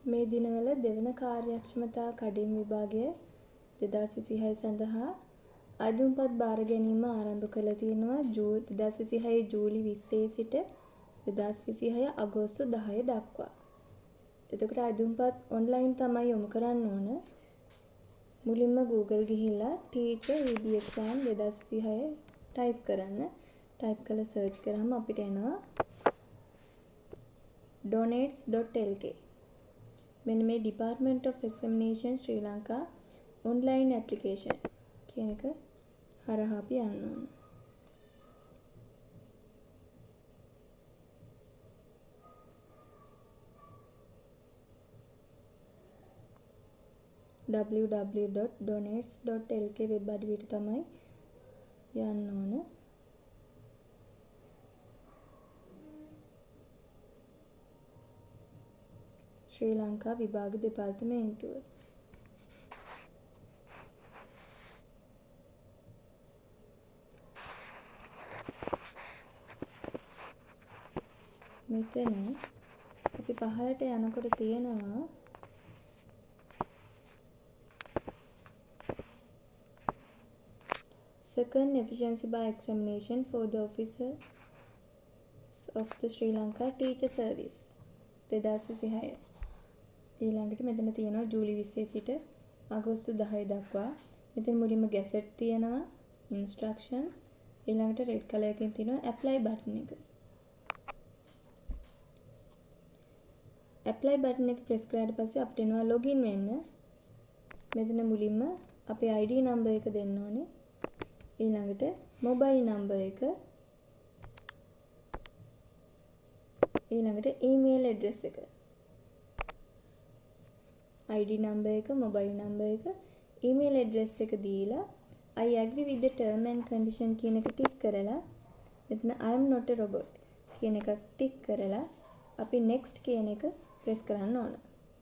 මේ දිනවල දෙවන කාර්යක්ෂමතා කඩින් විභාගය 2026 සඳහා අයදුම්පත් බාර ගැනීම ආරම්භ කළ තියෙනවා 2026 ජූලි 20 සිට 2026 අගෝස්තු 10 දක්වා. එතකොට අයදුම්පත් ඔන්ලයින් තමයි යොමු කරන්න ඕන. මුලින්ම Google ගිහිල්ලා teacher EB exam 2026 ටයිප් කරන්න. ටයිප් කරලා සර්ච් කරාම අපිට එනවා donates.lk. මෙන්න මේ Department of Examination Sri Lanka online application කියන එක හරහා අපි යන්න ඕන. www.donates.lk වෙබ් අඩවියට තමයි යන්න ඕන. ශ්‍රී ලංකා විභාග දෙපාර්තමේන්තුව. මෙතන අපි පහළට යනකොට තියෙනවා second efficiency by examination for the officers of the Sri Lanka Teacher Service 2026. ඊළඟට මෙතන තියෙනවා ජූලි 20 සිට අගෝස්තු 10 දක්වා. මෙතන මුලින්ම ගැසට් තියෙනවා, instructions. ඊළඟට රෙඩ් කලර් එකකින් තියෙනවා apply button එක. apply button එක press කරාට පස්සේ අපිට එනවා login වෙන්න. මෙතන මුලින්ම අපේ ID number එක දෙන්න ඕනේ. ඊළඟට mobile number එක, ඊළඟට email address එක, ID number එක, mobile number එක, email address එක දීලා I agree with the term and condition කියන එක ටික් කරලා මෙතන I am not a robot කියන එක ටික් කරලා අපි next කියන එක press කරන්න ඕන.